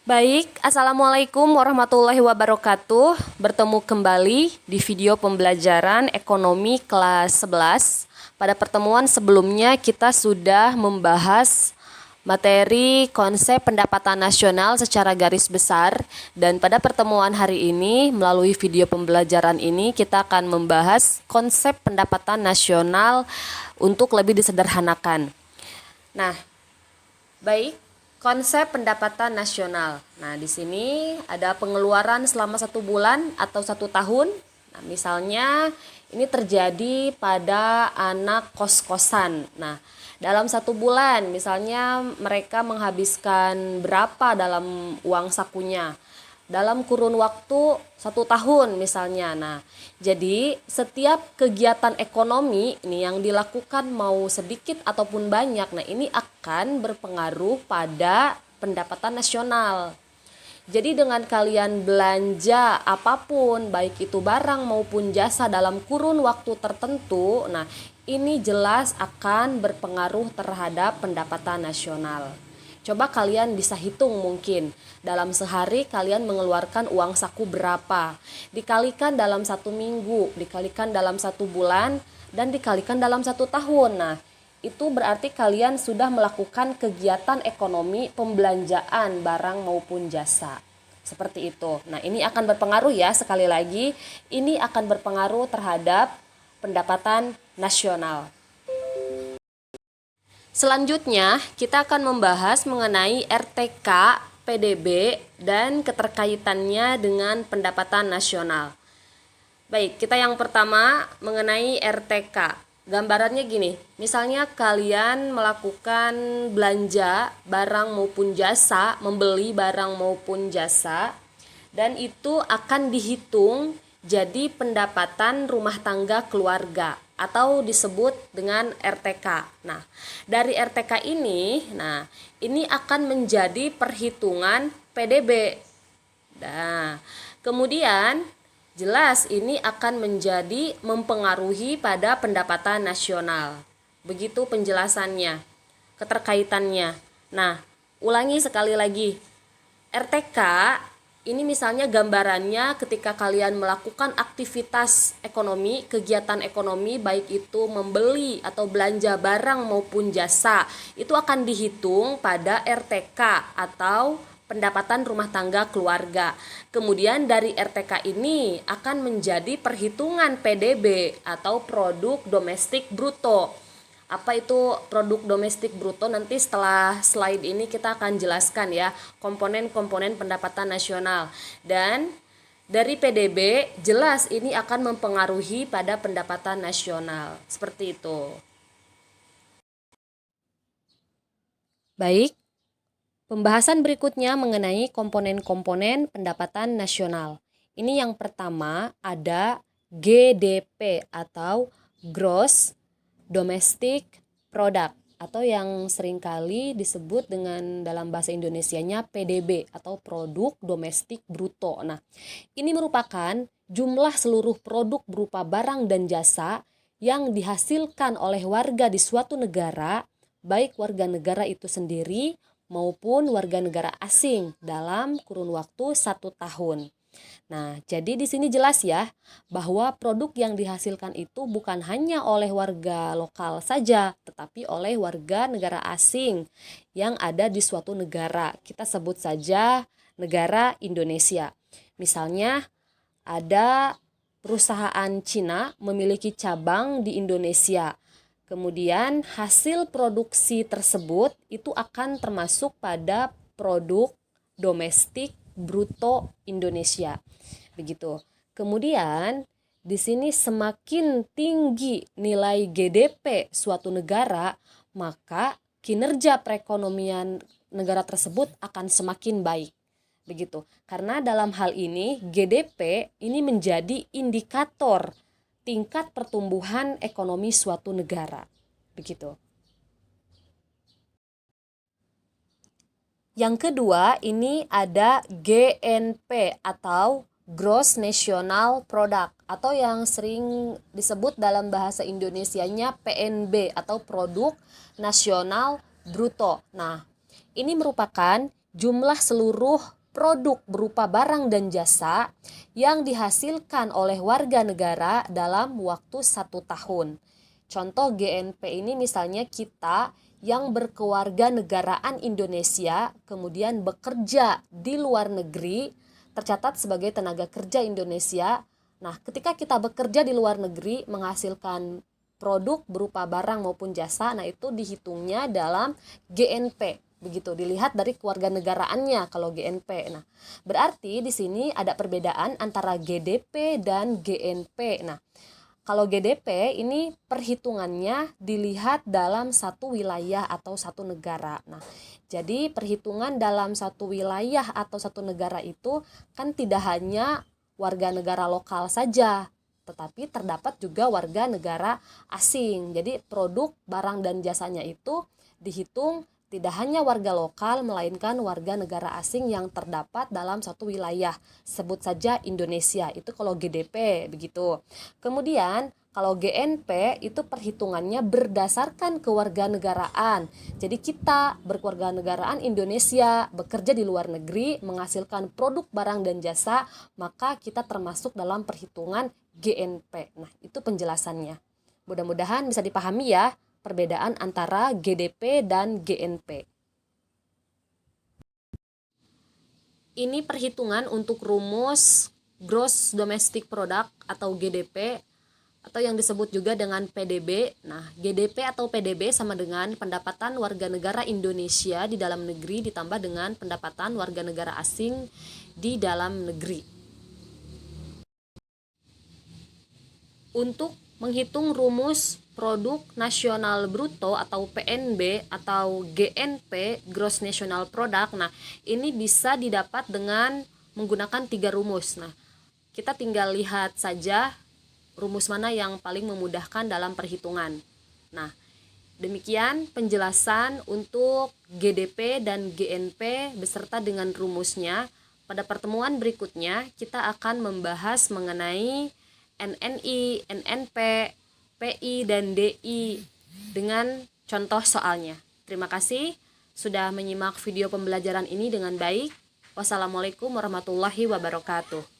Baik, Assalamualaikum warahmatullahi wabarakatuh. Bertemu kembali di video pembelajaran ekonomi kelas 11. Pada pertemuan sebelumnya kita sudah membahas materi konsep pendapatan nasional secara garis besar, dan pada pertemuan hari ini melalui video pembelajaran ini kita akan membahas konsep pendapatan nasional untuk lebih disederhanakan. Nah, baik, konsep pendapatan nasional. Nah, di sini ada pengeluaran selama 1 bulan atau 1 tahun. Nah, misalnya ini terjadi pada anak kos-kosan. Nah, dalam 1 bulan, misalnya mereka menghabiskan berapa dalam uang sakunya dalam kurun waktu 1 tahun misalnya. Nah, jadi setiap kegiatan ekonomi ini yang dilakukan mau sedikit ataupun banyak, nah ini akan berpengaruh pada pendapatan nasional. Jadi dengan kalian belanja apapun, baik itu barang maupun jasa dalam kurun waktu tertentu, nah ini jelas akan berpengaruh terhadap pendapatan nasional. Coba kalian bisa hitung, mungkin dalam sehari kalian mengeluarkan uang saku berapa, dikalikan dalam 1 minggu, dikalikan dalam 1 bulan, dan dikalikan dalam 1 tahun. Nah, itu berarti kalian sudah melakukan kegiatan ekonomi pembelanjaan barang maupun jasa. Seperti itu. Nah, ini akan berpengaruh ya, sekali lagi, ini akan berpengaruh terhadap pendapatan nasional. Selanjutnya, kita akan membahas mengenai RTK, PDB, dan keterkaitannya dengan pendapatan nasional. Baik, kita yang pertama mengenai RTK. Gambarannya gini, misalnya kalian melakukan belanja barang maupun jasa, membeli barang maupun jasa, dan itu akan dihitung jadi pendapatan rumah tangga keluarga atau disebut dengan RTK. Nah, dari RTK ini, ini akan menjadi perhitungan PDB. Nah, kemudian jelas ini akan menjadi mempengaruhi pada pendapatan nasional. Begitu penjelasannya, keterkaitannya. Nah, ulangi sekali lagi. RTK ini misalnya gambarannya ketika kalian melakukan aktivitas ekonomi, kegiatan ekonomi, baik itu membeli atau belanja barang maupun jasa, itu akan dihitung pada RTK atau pendapatan rumah tangga keluarga. Kemudian dari RTK ini akan menjadi perhitungan PDB atau produk domestik bruto. Apa itu produk domestik bruto? Nanti setelah slide ini kita akan jelaskan ya komponen-komponen pendapatan nasional. Dan dari PDB jelas ini akan mempengaruhi pada pendapatan nasional. Seperti itu. Baik, pembahasan berikutnya mengenai komponen-komponen pendapatan nasional. Ini yang pertama ada GDP atau Gross Domestic Product, atau yang seringkali disebut dengan dalam bahasa Indonesianya PDB atau Produk Domestik Bruto. Nah, ini merupakan jumlah seluruh produk berupa barang dan jasa yang dihasilkan oleh warga di suatu negara, baik warga negara itu sendiri maupun warga negara asing dalam kurun waktu 1 tahun. Nah, jadi di sini jelas ya bahwa produk yang dihasilkan itu bukan hanya oleh warga lokal saja, tetapi oleh warga negara asing yang ada di suatu negara. Kita sebut saja negara Indonesia. Misalnya ada perusahaan Cina memiliki cabang di Indonesia. Kemudian hasil produksi tersebut itu akan termasuk pada produk domestik bruto Indonesia. Begitu. Kemudian di sini semakin tinggi nilai GDP suatu negara, maka kinerja perekonomian negara tersebut akan semakin baik. Begitu. Karena dalam hal ini GDP ini menjadi indikator tingkat pertumbuhan ekonomi suatu negara. Begitu. Yang kedua, ini ada GNP atau Gross National Product, atau yang sering disebut dalam bahasa Indonesianya PNB atau Produk Nasional Bruto. Nah, ini merupakan jumlah seluruh produk berupa barang dan jasa yang dihasilkan oleh warga negara dalam waktu 1 tahun. Contoh GNP ini misalnya kita yang berkewarganegaraan Indonesia kemudian bekerja di luar negeri tercatat sebagai tenaga kerja Indonesia. Nah, ketika kita bekerja di luar negeri menghasilkan produk berupa barang maupun jasa, nah itu dihitungnya dalam GNP. Begitu dilihat dari kewarganegaraannya kalau GNP. Nah, berarti di sini ada perbedaan antara GDP dan GNP. Nah, kalau GDP ini perhitungannya dilihat dalam satu wilayah atau satu negara. Nah, jadi perhitungan dalam satu wilayah atau satu negara itu kan tidak hanya warga negara lokal saja, tetapi terdapat juga warga negara asing. Jadi produk, barang dan jasanya itu dihitung tidak hanya warga lokal melainkan warga negara asing yang terdapat dalam satu wilayah. Sebut saja Indonesia, itu kalau GDP begitu. Kemudian kalau GNP itu perhitungannya berdasarkan kewarganegaraan. Jadi kita berkewarganegaraan Indonesia, bekerja di luar negeri, menghasilkan produk barang dan jasa, maka kita termasuk dalam perhitungan GNP. Nah, itu penjelasannya. Mudah-mudahan bisa dipahami ya perbedaan antara GDP dan GNP. Ini perhitungan untuk rumus Gross Domestic Product atau GDP atau yang disebut juga dengan PDB. Nah, GDP atau PDB sama dengan pendapatan warga negara Indonesia di dalam negeri ditambah dengan pendapatan warga negara asing di dalam negeri. Untuk menghitung rumus Produk Nasional Bruto atau PNB atau GNP, Gross National Product. Nah, ini bisa didapat dengan menggunakan 3 rumus. Nah, kita tinggal lihat saja rumus mana yang paling memudahkan dalam perhitungan. Nah, demikian penjelasan untuk GDP dan GNP beserta dengan rumusnya. Pada pertemuan berikutnya, kita akan membahas mengenai NNI, NNP, PI, dan DI dengan contoh soalnya. Terima kasih sudah menyimak video pembelajaran ini dengan baik. Wassalamualaikum warahmatullahi wabarakatuh.